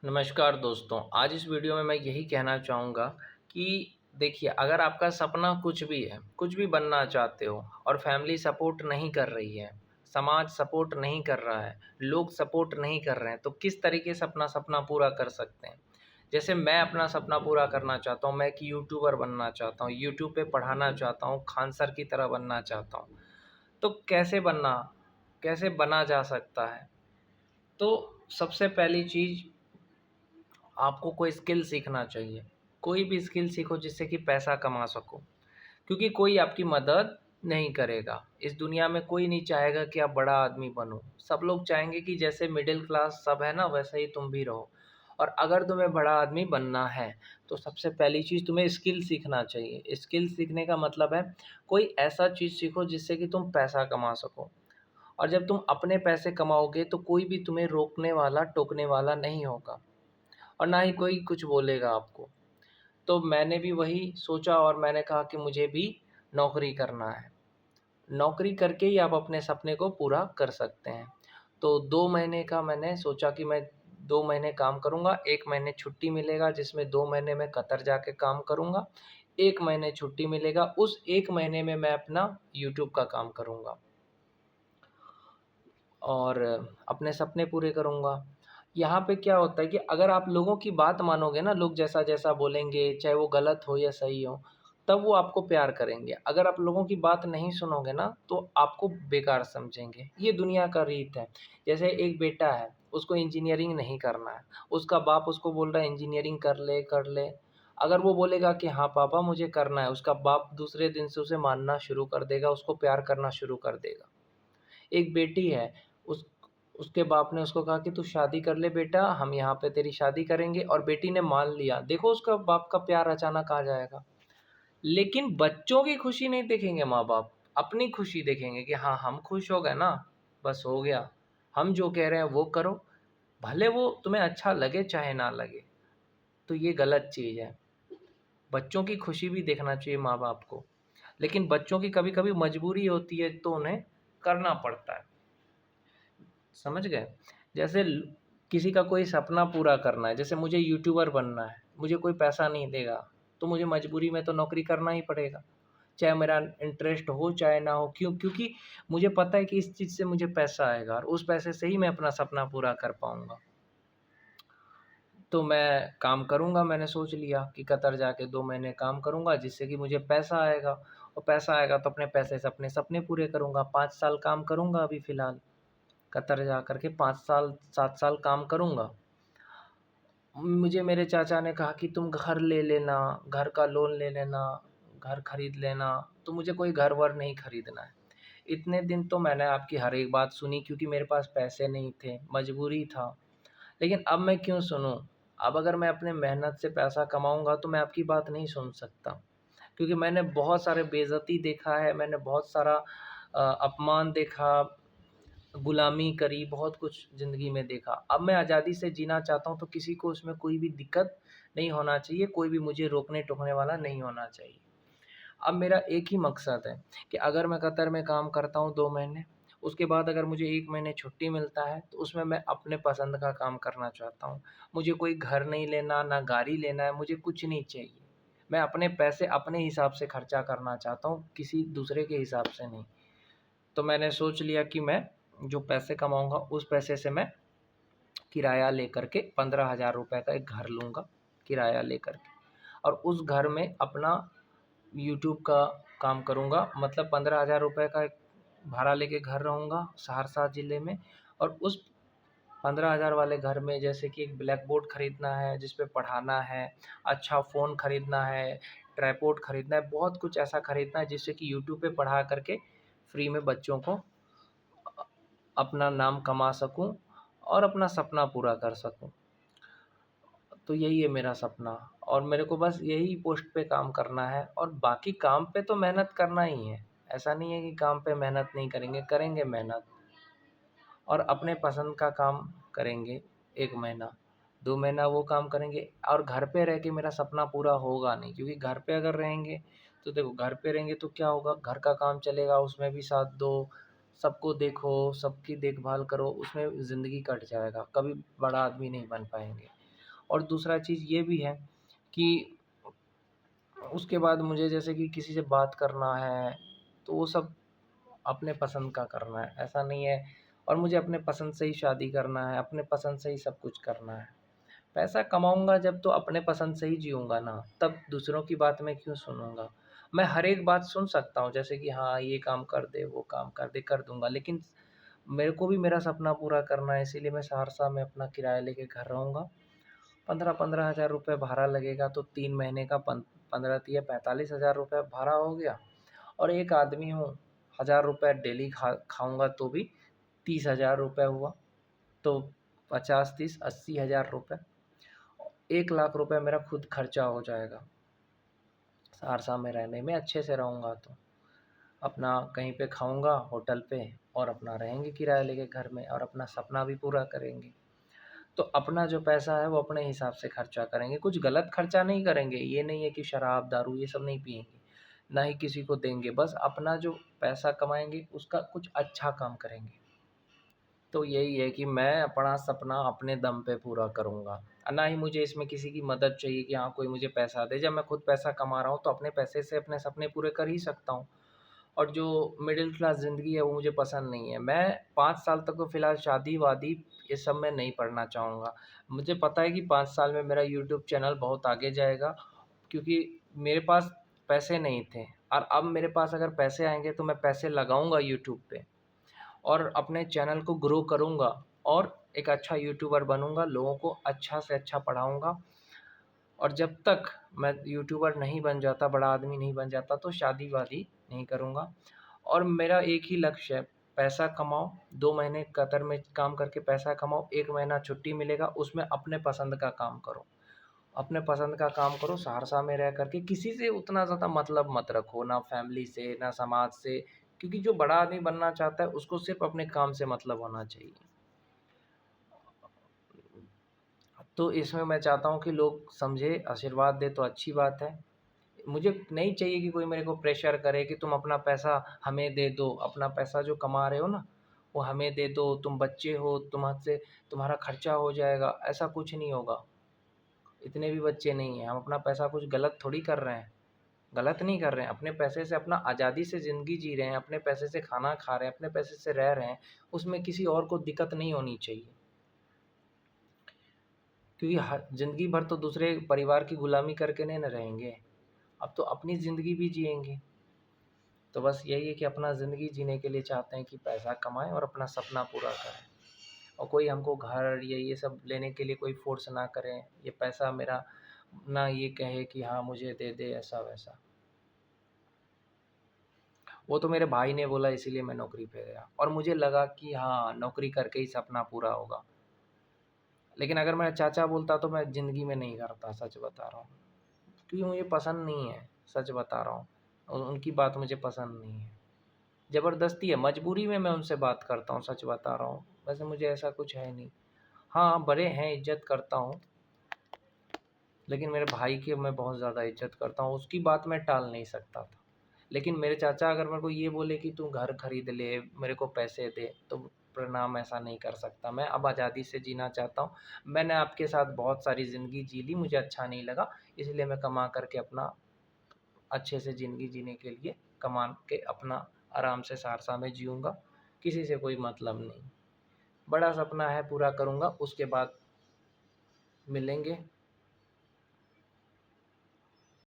नमस्कार दोस्तों, आज इस वीडियो में मैं यही कहना चाहूँगा कि देखिए, अगर आपका सपना कुछ भी है, कुछ भी बनना चाहते हो और फैमिली सपोर्ट नहीं कर रही है, समाज सपोर्ट नहीं कर रहा है, लोग सपोर्ट नहीं कर रहे हैं, तो किस तरीके से अपना सपना पूरा कर सकते हैं। जैसे मैं अपना सपना पूरा करना चाहता हूँ, मैं एक यूट्यूबर बनना चाहता हूँ, यूट्यूब पे पढ़ाना चाहता हूँ, खान सर की तरह बनना चाहता हूँ। तो कैसे बना जा सकता है? तो सबसे पहली चीज़, आपको कोई स्किल सीखना चाहिए। कोई भी स्किल सीखो जिससे कि पैसा कमा सको, क्योंकि कोई आपकी मदद नहीं करेगा। इस दुनिया में कोई नहीं चाहेगा कि आप बड़ा आदमी बनो। सब लोग चाहेंगे कि जैसे मिडिल क्लास सब है ना, वैसे ही तुम भी रहो। और अगर तुम्हें बड़ा आदमी बनना है, तो सबसे पहली चीज़ तुम्हें स्किल सीखना चाहिए। स्किल सीखने का मतलब है, कोई ऐसा चीज़ सीखो जिससे कि तुम पैसा कमा सको। और जब तुम अपने पैसे कमाओगे, तो कोई भी तुम्हें रोकने वाला, टोकने वाला नहीं होगा। और ना ही कोई कुछ बोलेगा आपको। तो मैंने भी वही सोचा और मैंने कहा कि मुझे भी नौकरी करना है। नौकरी करके ही आप अपने सपने को पूरा कर सकते हैं। तो 2 महीने का मैंने सोचा कि मैं 2 महीने काम करूँगा, 1 महीने छुट्टी मिलेगा जिसमें 2 महीने मैं कतर जाके काम करूँगा, 1 महीने छुट्टी मिलेगा, उस 1 महीने में मैं अपना यूट्यूब का काम करूँगा और अपने सपने पूरे करूँगा। यहाँ पे क्या होता है कि अगर आप लोगों की बात मानोगे ना, लोग जैसा-जैसा बोलेंगे, चाहे वो गलत हो या सही हो, तब वो आपको प्यार करेंगे। अगर आप लोगों की बात नहीं सुनोगे ना, तो आपको बेकार समझेंगे। ये दुनिया का रीत है। जैसे एक बेटा है, उसको इंजीनियरिंग नहीं करना है, उसका बाप उसको बोल रहा है इंजीनियरिंग कर ले, कर ले। अगर वो बोलेगा कि हाँ पापा मुझे करना है, उसका बाप दूसरे दिन से उसे मानना शुरू कर देगा, उसको प्यार करना शुरू कर देगा। एक बेटी है, उस उसके बाप ने उसको कहा कि तू शादी कर ले बेटा, हम यहाँ पे तेरी शादी करेंगे और बेटी ने मान लिया। देखो उसका बाप का प्यार अचानक आ जाएगा। लेकिन बच्चों की खुशी नहीं देखेंगे माँ-बाप, अपनी खुशी देखेंगे कि हाँ, हम खुश हो गए ना, बस हो गया। हम जो कह रहे हैं वो करो, भले वो तुम्हें अच्छा लगे चाहे ना लगे। तो ये गलत चीज़ है। बच्चों की खुशी भी देखना चाहिए माँ-बाप को। लेकिन बच्चों की कभी-कभी मजबूरी होती है तो उन्हें करना पड़ता है। समझ गए? जैसे किसी का कोई सपना पूरा करना है, जैसे मुझे यूट्यूबर बनना है, मुझे कोई पैसा नहीं देगा, तो मुझे मजबूरी में तो नौकरी करना ही पड़ेगा। चाहे मेरा इंटरेस्ट हो, चाहे ना हो। क्यों? क्योंकि मुझे पता है कि इस चीज़ से मुझे पैसा आएगा और उस पैसे से ही मैं अपना सपना पूरा कर पाऊँगा। तो मैं काम करूँगा, मैंने सोच लिया कि कतर जाके 2 महीने काम करूँगा जिससे कि मुझे पैसा आएगा और पैसा आएगा तो अपने पैसे से अपने सपने पूरे करूँगा। 5 साल काम करूँगा अभी फ़िलहाल। कतर जा कर के 5 साल 7 साल काम करूँगा। मुझे मेरे चाचा ने कहा कि तुम घर ले लेना, घर का लोन ले लेना, घर खरीद लेना, तो मुझे कोई घर-वर नहीं खरीदना है। इतने दिन तो मैंने आपकी हर एक बात सुनी क्योंकि मेरे पास पैसे नहीं थे, मजबूरी था। लेकिन अब मैं क्यों सुनूँ? अब अगर मैं अपने मेहनत से पैसा कमाऊँगा तो मैं आपकी बात नहीं सुन सकता। क्योंकि मैंने बहुत सारे बेइज़्ज़ती देखा है, मैंने बहुत सारा अपमान देखा, गुलामी करी, बहुत कुछ ज़िंदगी में देखा। अब मैं आज़ादी से जीना चाहता हूँ तो किसी को उसमें कोई भी दिक्कत नहीं होना चाहिए, कोई भी मुझे रोकने-टोकने वाला नहीं होना चाहिए। अब मेरा एक ही मकसद है कि अगर मैं कतर में काम करता हूँ 2 महीने, उसके बाद अगर मुझे 1 महीने छुट्टी मिलता है, तो उसमें मैं अपने पसंद का काम करना चाहता हूँ। मुझे कोई घर नहीं लेना, ना गाड़ी लेना है, मुझे कुछ नहीं चाहिए। मैं अपने पैसे अपने हिसाब से खर्चा करना चाहता हूँ, किसी दूसरे के हिसाब से नहीं। तो मैंने सोच लिया कि मैं जो पैसे कमाऊँगा, उस पैसे से मैं किराया लेकर के 15,000 रुपए का एक घर लूँगा, किराया लेकर के और उस घर में अपना यूट्यूब का काम करूँगा। मतलब 15,000 रुपए का एक भाड़ा लेके घर रहूँगा सहरसा ज़िले में और उस 15,000 वाले घर में जैसे कि एक ब्लैक बोर्ड खरीदना है जिस पे पढ़ाना है, अच्छा फ़ोन खरीदना है, ट्राइपॉड खरीदना है, बहुत कुछ ऐसा खरीदना है जिससे कि यूट्यूब पे पढ़ा कर के फ्री में बच्चों को अपना नाम कमा सकूँ और अपना सपना पूरा कर सकूँ। तो यही है मेरा सपना और मेरे को बस यही पोस्ट पे काम करना है और बाकी काम पे तो मेहनत करना ही है। ऐसा नहीं है कि काम पे मेहनत नहीं करेंगे, करेंगे मेहनत और अपने पसंद का काम करेंगे 1 महीना, 2 महीना वो काम करेंगे और घर पे रह के मेरा सपना पूरा होगा नहीं क्योंकि घर पे अगर रहेंगे तो देखो घर पे रहेंगे तो क्या होगा, घर का काम चलेगा, उसमें भी साथ दो, सबको देखो, सबकी देखभाल करो, उसमें ज़िंदगी कट जाएगा, कभी बड़ा आदमी नहीं बन पाएँगे। और दूसरा चीज़ ये भी है कि उसके बाद मुझे जैसे कि किसी से बात करना है, तो वो सब अपने पसंद का करना है, ऐसा नहीं है। और मुझे अपने पसंद से ही शादी करना है, अपने पसंद से ही सब कुछ करना है। पैसा कमाऊँगा जब तो अपने पसंद से ही जिऊँगा ना, तब दूसरों की बात मैं क्यों सुनूँगा? मैं हर एक बात सुन सकता हूँ, जैसे कि हाँ, ये काम कर दे, वो काम कर दे, कर दूँगा। लेकिन मेरे को भी मेरा सपना पूरा करना है, इसीलिए मैं सहरसा में अपना किराया लेके घर रहूँगा। 15-15 हज़ार रुपए भाड़ा लगेगा, तो 3 महीने का 15 तिया 45,000 रुपए भाड़ा हो गया। और एक आदमी हूँ, 1,000 रुपए डेली खाऊँगा तो भी 30,000 रुपए हुआ। तो 50, 30, 80,000 रुपए। 1 लाख रुपए मेरा खुद खर्चा हो जाएगा, सहरसा में रहने में अच्छे से रहूँगा तो। अपना कहीं पे खाऊँगा होटल पे और अपना रहेंगे किराया लेके घर में और अपना सपना भी पूरा करेंगे। तो अपना जो पैसा है वो अपने हिसाब से खर्चा करेंगे, कुछ गलत खर्चा नहीं करेंगे। ये नहीं है कि शराब, दारू ये सब नहीं पिएँगे, ना ही किसी को देंगे। बस अपना जो पैसा कमाएँगे उसका कुछ अच्छा काम करेंगे। तो यही है कि मैं अपना सपना अपने दम पे पूरा करूँगा। ना ही मुझे इसमें किसी की मदद चाहिए कि हाँ, कोई मुझे पैसा दे। जब मैं खुद पैसा कमा रहा हूँ तो अपने पैसे से अपने सपने पूरे कर ही सकता हूँ। और जो मिडिल क्लास ज़िंदगी है वो मुझे पसंद नहीं है। मैं 5 साल तक तो फ़िलहाल शादी-वादी ये सब मैं नहीं पढ़ना चाहूँगा। मुझे पता है कि 5 साल में मेरा यूट्यूब चैनल बहुत आगे जाएगा, क्योंकि मेरे पास पैसे नहीं थे। और अब मेरे पास अगर पैसे आएँगे तो मैं पैसे लगाऊँगा यूट्यूब पे और अपने चैनल को ग्रो करूँगा और एक अच्छा यूट्यूबर बनूँगा, लोगों को अच्छा से अच्छा पढ़ाऊँगा। और जब तक मैं यूट्यूबर नहीं बन जाता, बड़ा आदमी नहीं बन जाता, तो शादी-वादी नहीं करूँगा। और मेरा एक ही लक्ष्य है, पैसा कमाओ, 2 महीने कतर में काम करके पैसा कमाओ, 1 महीना छुट्टी मिलेगा, उसमें अपने पसंद का काम करो। अपने पसंद का काम करो, सहरसा में रह कर के किसी से उतना ज़्यादा मतलब मत रखो, ना फैमिली से, ना समाज से, क्योंकि जो बड़ा आदमी बनना चाहता है, उसको सिर्फ़ अपने काम से मतलब होना चाहिए। तो इसमें मैं चाहता हूँ कि लोग समझें, आशीर्वाद दें तो अच्छी बात है। मुझे नहीं चाहिए कि कोई मेरे को प्रेशर करे कि तुम अपना पैसा हमें दे दो, अपना पैसा जो कमा रहे हो ना, वो हमें दे दो, तुम बच्चे हो, तुमसे तुम्हारा खर्चा हो जाएगा, ऐसा कुछ नहीं होगा। इतने भी बच्चे नहीं हैं, हम अपना पैसा कुछ गलत थोड़ी कर रहे हैं, गलत नहीं कर रहे हैं, अपने पैसे से अपना आज़ादी से ज़िंदगी जी रहे हैं, अपने पैसे से खाना खा रहे हैं, अपने पैसे से रह रहे हैं, उसमें किसी और को दिक्कत नहीं होनी चाहिए। क्योंकि हर ज़िंदगी भर तो दूसरे परिवार की गुलामी करके नहीं ना रहेंगे, अब तो अपनी ज़िंदगी भी जिएँगे। तो बस यही है कि अपना ज़िंदगी जीने के लिए चाहते हैं कि पैसा कमाएँ और अपना सपना पूरा करें। और कोई हमको घर या ये सब लेने के लिए कोई फ़ोर्स ना करे, ये पैसा मेरा ना ये कहे कि हाँ, मुझे दे दे ऐसा-वैसा। वो तो मेरे भाई ने बोला इसीलिए मैं नौकरी पे गया और मुझे लगा कि हाँ, नौकरी करके ही सपना पूरा होगा। लेकिन अगर मेरा चाचा बोलता तो मैं ज़िंदगी में नहीं करता, सच बता रहा हूँ। क्योंकि मुझे पसंद नहीं है, सच बता रहा हूँ। उनकी बात मुझे पसंद नहीं है। ज़बरदस्ती है, मजबूरी में मैं उनसे बात करता हूँ, सच बता रहा हूँ। वैसे मुझे ऐसा कुछ है नहीं। हाँ, बड़े हैं, इज़्ज़त करता हूँ, लेकिन मेरे भाई की मैं बहुत ज़्यादा इज़्ज़त करता हूँ, उसकी बात मैं टाल नहीं सकता था। लेकिन मेरे चाचा अगर मेरे को ये बोले कि तू घर खरीद ले, मेरे को पैसे दे, तो प्रणाम, ऐसा नहीं कर सकता। मैं अब आज़ादी से जीना चाहता हूँ। मैंने आपके साथ बहुत सारी ज़िंदगी जी ली, मुझे अच्छा नहीं लगा, इसलिए मैं कमा कर के अपना अच्छे से ज़िंदगी जीने के लिए कमा के अपना आराम से सहरसा में जीऊँगा, किसी से कोई मतलब नहीं। बड़ा सपना है, पूरा करूँगा, उसके बाद मिलेंगे।